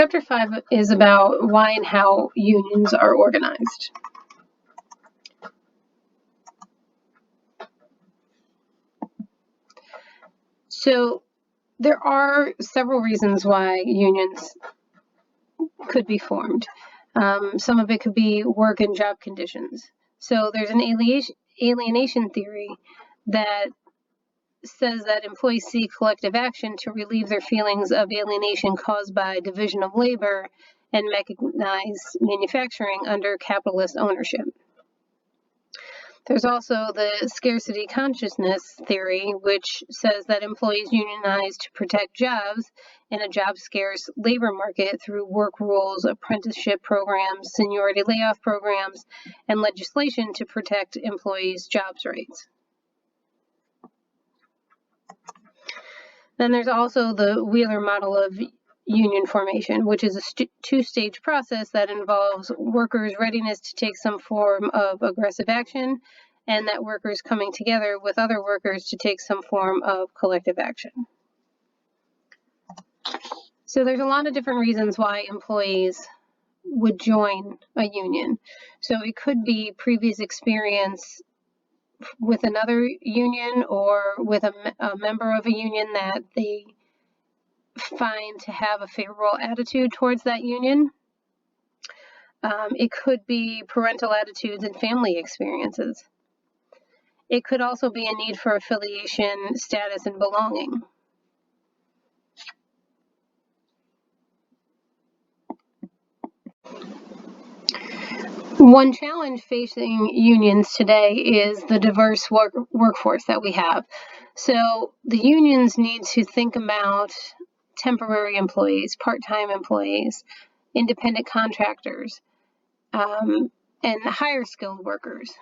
Chapter 5 is about why and how unions are organized. So there are several reasons why unions could be formed. Some of it could be work and job conditions. So there's an alienation theory that says that employees seek collective action to relieve their feelings of alienation caused by division of labor and mechanized manufacturing under capitalist ownership. There's also the scarcity consciousness theory, which says that employees unionize to protect jobs in a job-scarce labor market through work rules, apprenticeship programs, seniority layoff programs, and legislation to protect employees' jobs rights. Then there's also the Wheeler model of union formation, which is a two-stage process that involves workers' readiness to take some form of aggressive action, and that workers coming together with other workers to take some form of collective action. So there's a lot of different reasons why employees would join a union. So it could be previous experience with another union or with a member of a union that they find to have a favorable attitude towards that union. It could be parental attitudes and family experiences. It could also be a need for affiliation, status, and belonging. One challenge facing unions today is the diverse workforce that we have. So the unions need to think about temporary employees, part-time employees, independent contractors, and higher skilled workers,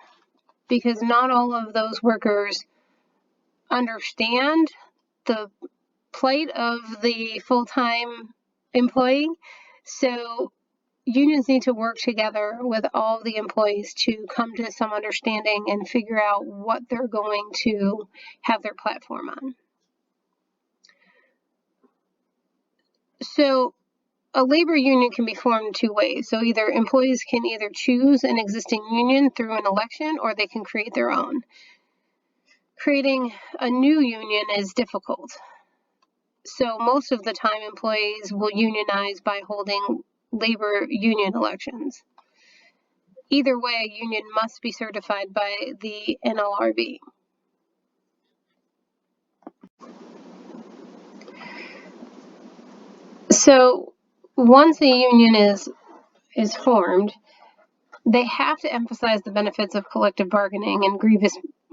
because not all of those workers understand the plight of the full-time employee. So unions need to work together with all the employees to come to some understanding and figure out what they're going to have their platform on. So a labor union can be formed two ways. So either employees can either choose an existing union through an election, or they can create their own. Creating a new union is difficult. So most of the time employees will unionize by holding labor union elections. Either way, a union must be certified by the NLRB. So once a union is formed, they have to emphasize the benefits of collective bargaining and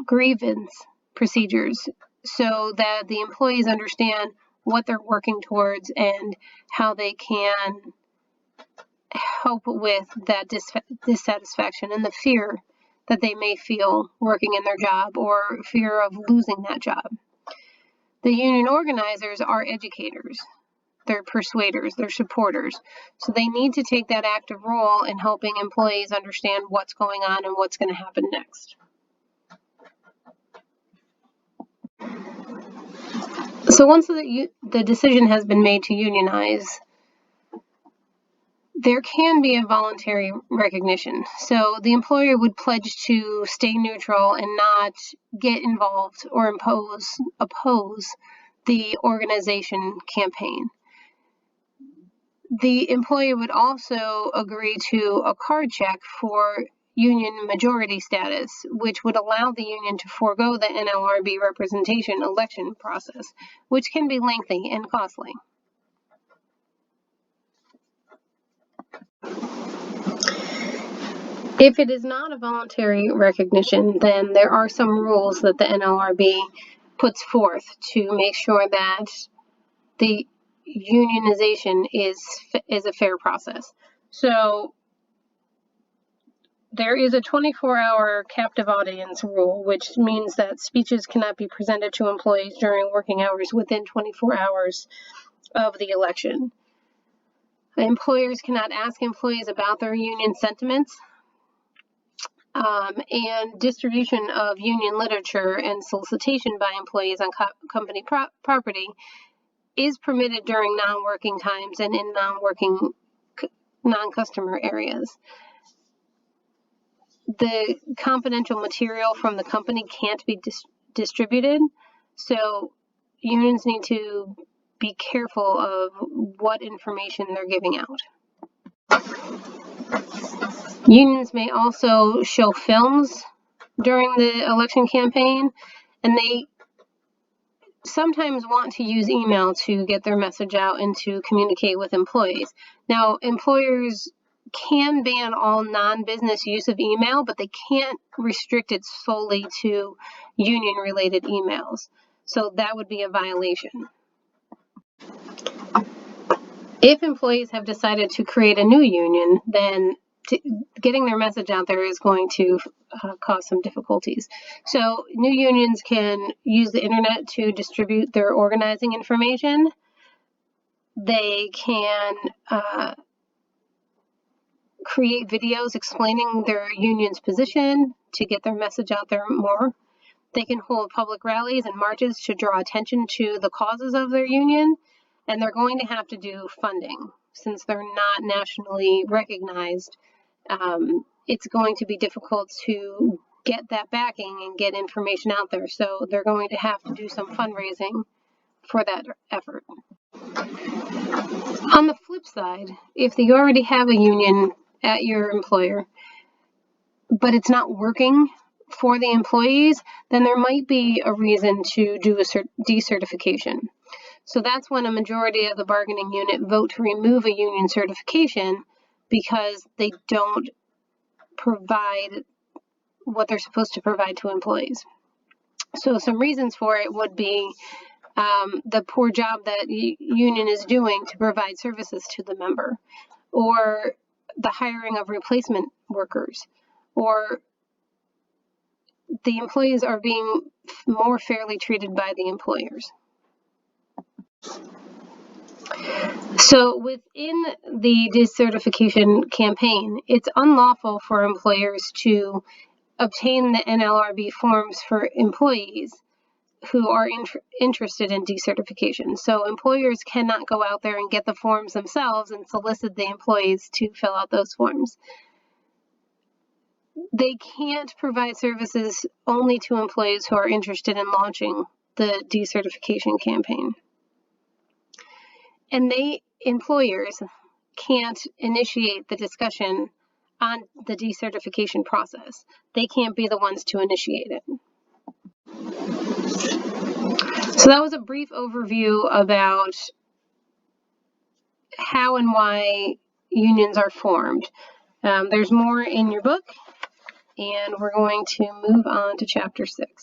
grievance procedures so that the employees understand what they're working towards and how they can help with that dissatisfaction and the fear that they may feel working in their job or fear of losing that job. The union organizers are educators. They're persuaders, they're supporters. So they need to take that active role in helping employees understand what's going on and what's going to happen next. So once the decision has been made to unionize, there can be a voluntary recognition. So the employer would pledge to stay neutral and not get involved or oppose the organization campaign. The employer would also agree to a card check for union majority status, which would allow the union to forego the NLRB representation election process, which can be lengthy and costly. If it is not a voluntary recognition, then there are some rules that the NLRB puts forth to make sure that the unionization is a fair process. So there is a 24-hour captive audience rule, which means that speeches cannot be presented to employees during working hours within 24 hours of the election. Employers cannot ask employees about their union sentiments, and distribution of union literature and solicitation by employees on company property is permitted during non-working times and in non-customer areas. The confidential material from the company can't be distributed, so unions need to be careful of what information they're giving out. Unions may also show films during the election campaign, and they sometimes want to use email to get their message out and to communicate with employees. Now, employers can ban all non-business use of email, but they can't restrict it solely to union-related emails. So that would be a violation. If employees have decided to create a new union, then getting their message out there is going to cause some difficulties. So new unions can use the internet to distribute their organizing information. They can create videos explaining their union's position to get their message out there more. They can hold public rallies and marches to draw attention to the causes of their union, and they're going to have to do funding. Since they're not nationally recognized, it's going to be difficult to get that backing and get information out there. So they're going to have to do some fundraising for that effort. On the flip side, if you already have a union at your employer, but it's not working for the employees, then there might be a reason to do a decertification. So that's when a majority of the bargaining unit vote to remove a union certification because they don't provide what they're supposed to provide to employees. So some reasons for it would be the poor job that the union is doing to provide services to the member, or the hiring of replacement workers, or the employees are being more fairly treated by the employers. So within the decertification campaign, it's unlawful for employers to obtain the NLRB forms for employees who are interested in decertification. So employers cannot go out there and get the forms themselves and solicit the employees to fill out those forms. They can't provide services only to employees who are interested in launching the decertification campaign. And employers can't initiate the discussion on the decertification process. They can't be the ones to initiate it. So that was a brief overview about how and why unions are formed. There's more in your book, and we're going to move on to Chapter 6.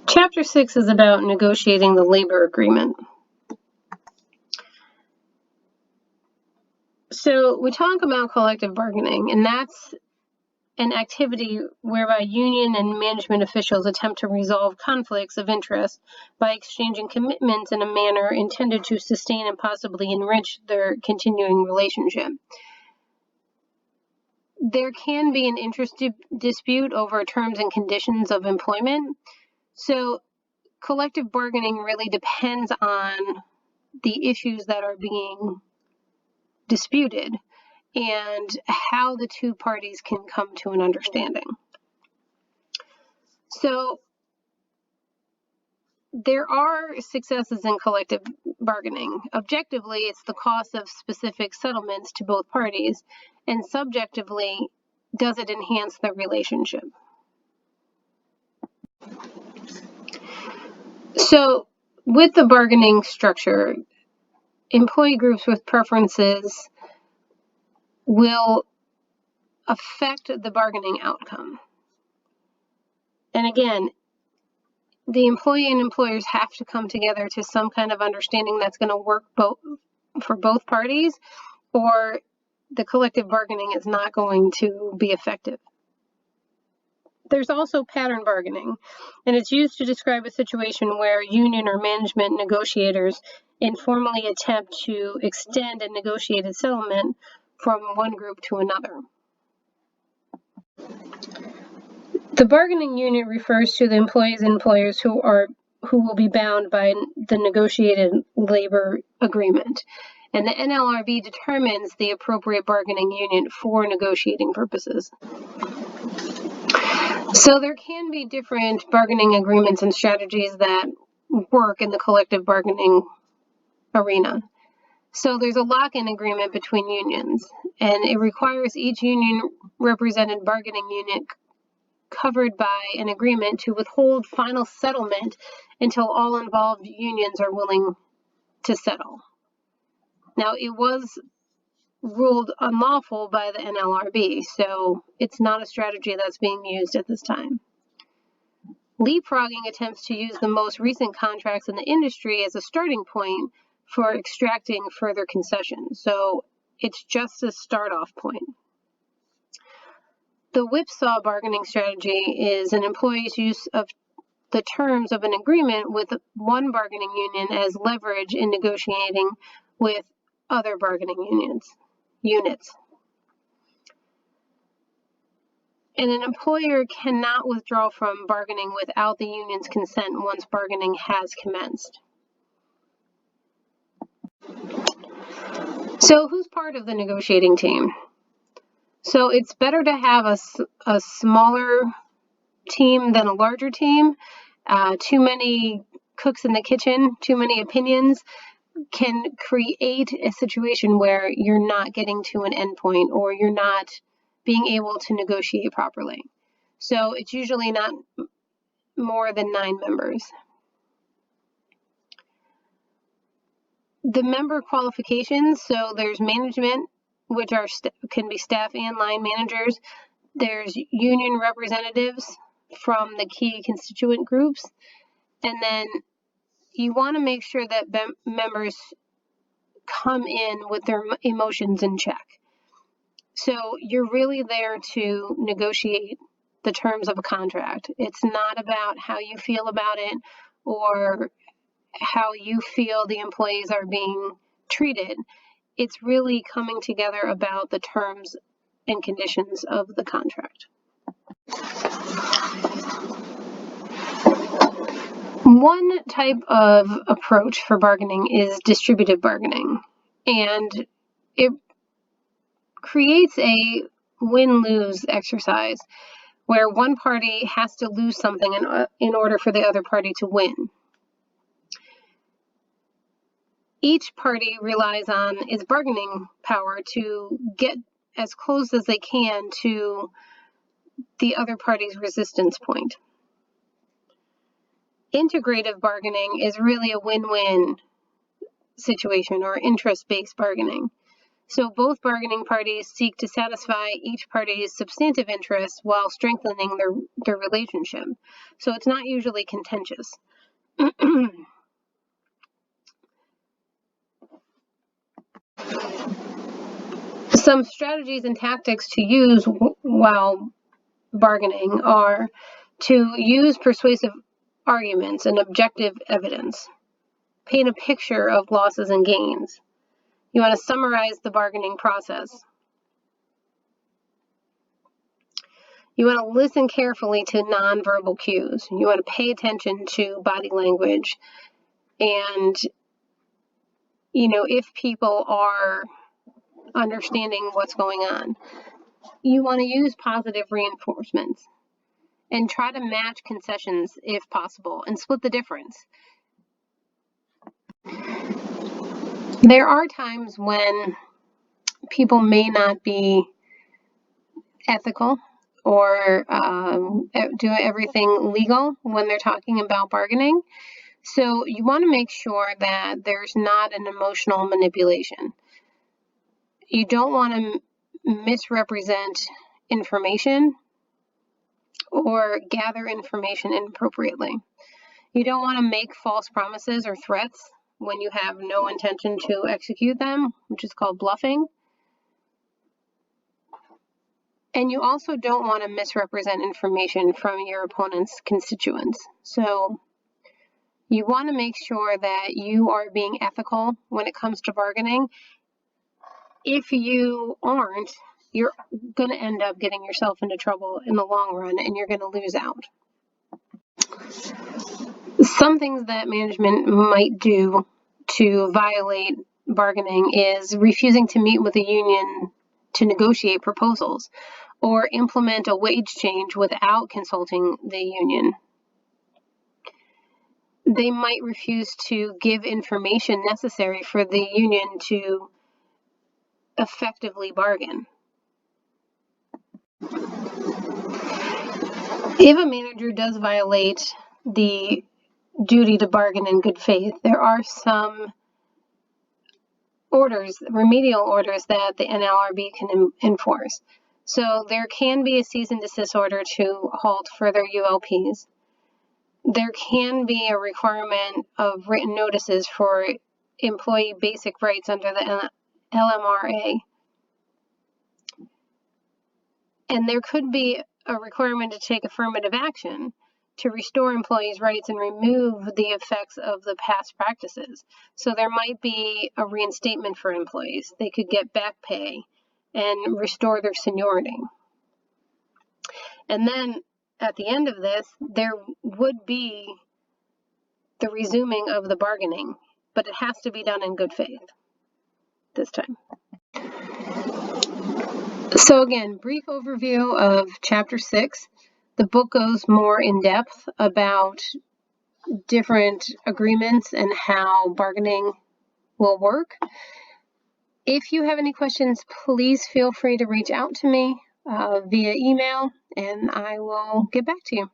Chapter 6 is about negotiating the labor agreement. So we talk about collective bargaining, and that's an activity whereby union and management officials attempt to resolve conflicts of interest by exchanging commitments in a manner intended to sustain and possibly enrich their continuing relationship. There can be an interest dispute over terms and conditions of employment. So collective bargaining really depends on the issues that are being disputed and how the two parties can come to an understanding. So there are successes in collective bargaining. Objectively, it's the cost of specific settlements to both parties, and subjectively, does it enhance the relationship? So with the bargaining structure, employee groups with preferences will affect the bargaining outcome. And again, the employee and employers have to come together to some kind of understanding that's going to work for both parties, or the collective bargaining is not going to be effective. There's also pattern bargaining, and it's used to describe a situation where union or management negotiators informally attempt to extend a negotiated settlement from one group to another. The bargaining unit refers to the employees and employers who will be bound by the negotiated labor agreement. And the NLRB determines the appropriate bargaining unit for negotiating purposes. So there can be different bargaining agreements and strategies that work in the collective bargaining arena. So there's a lock-in agreement between unions, and it requires each union represented bargaining unit covered by an agreement to withhold final settlement until all involved unions are willing to settle. Now, it was ruled unlawful by the NLRB, so it's not a strategy that's being used at this time. Leapfrogging attempts to use the most recent contracts in the industry as a starting point for extracting further concessions, so it's just a start-off point. The whipsaw bargaining strategy is an employee's use of the terms of an agreement with one bargaining union as leverage in negotiating with other bargaining units. And an employer cannot withdraw from bargaining without the union's consent once bargaining has commenced. So who's part of the negotiating team? So it's better to have a smaller team than a larger team. Too many cooks in the kitchen, too many opinions can create a situation where you're not getting to an endpoint or you're not being able to negotiate properly. So it's usually not more than 9 members. The member qualifications, so there's management, which can be staff and line managers. There's union representatives from the key constituent groups. And then you want to make sure that members come in with their emotions in check. So you're really there to negotiate the terms of a contract. It's not about how you feel about it or how you feel the employees are being treated. It's really coming together about the terms and conditions of the contract. One type of approach for bargaining is distributive bargaining, and it creates a win-lose exercise where one party has to lose something in order for the other party to win. Each party relies on its bargaining power to get as close as they can to the other party's resistance point. Integrative bargaining is really a win-win situation, or interest-based bargaining. So both bargaining parties seek to satisfy each party's substantive interests while strengthening their relationship. So it's not usually contentious. Some strategies and tactics to use while bargaining are to use persuasive arguments and objective evidence, paint a picture of losses and gains. You want to summarize the bargaining process. You want to listen carefully to nonverbal cues. You want to pay attention to body language and, if people are understanding what's going on. You want to use positive reinforcements and try to match concessions if possible and split the difference. There are times when people may not be ethical or do everything legal when they're talking about bargaining. So you want to make sure that there's not an emotional manipulation. You don't want to misrepresent information or gather information inappropriately. You don't want to make false promises or threats when you have no intention to execute them, which is called bluffing. And you also don't want to misrepresent information from your opponent's constituents. So you want to make sure that you are being ethical when it comes to bargaining. If you aren't, you're going to end up getting yourself into trouble in the long run, and you're going to lose out. Some things that management might do to violate bargaining is refusing to meet with the union to negotiate proposals, or implement a wage change without consulting the union. They might refuse to give information necessary for the union to effectively bargain. If a manager does violate the duty to bargain in good faith, there are some orders, remedial orders, that the NLRB can enforce. So there can be a cease and desist order to halt further ULPs. There can be a requirement of written notices for employee basic rights under the LMRA. And there could be a requirement to take affirmative action to restore employees' rights and remove the effects of the past practices. So there might be a reinstatement for employees. They could get back pay and restore their seniority. And then at the end of this, there would be the resuming of the bargaining, but it has to be done in good faith this time. So again, brief overview of Chapter 6. The book goes more in depth about different agreements and how bargaining will work. If you have any questions, please feel free to reach out to me via email, and I will get back to you.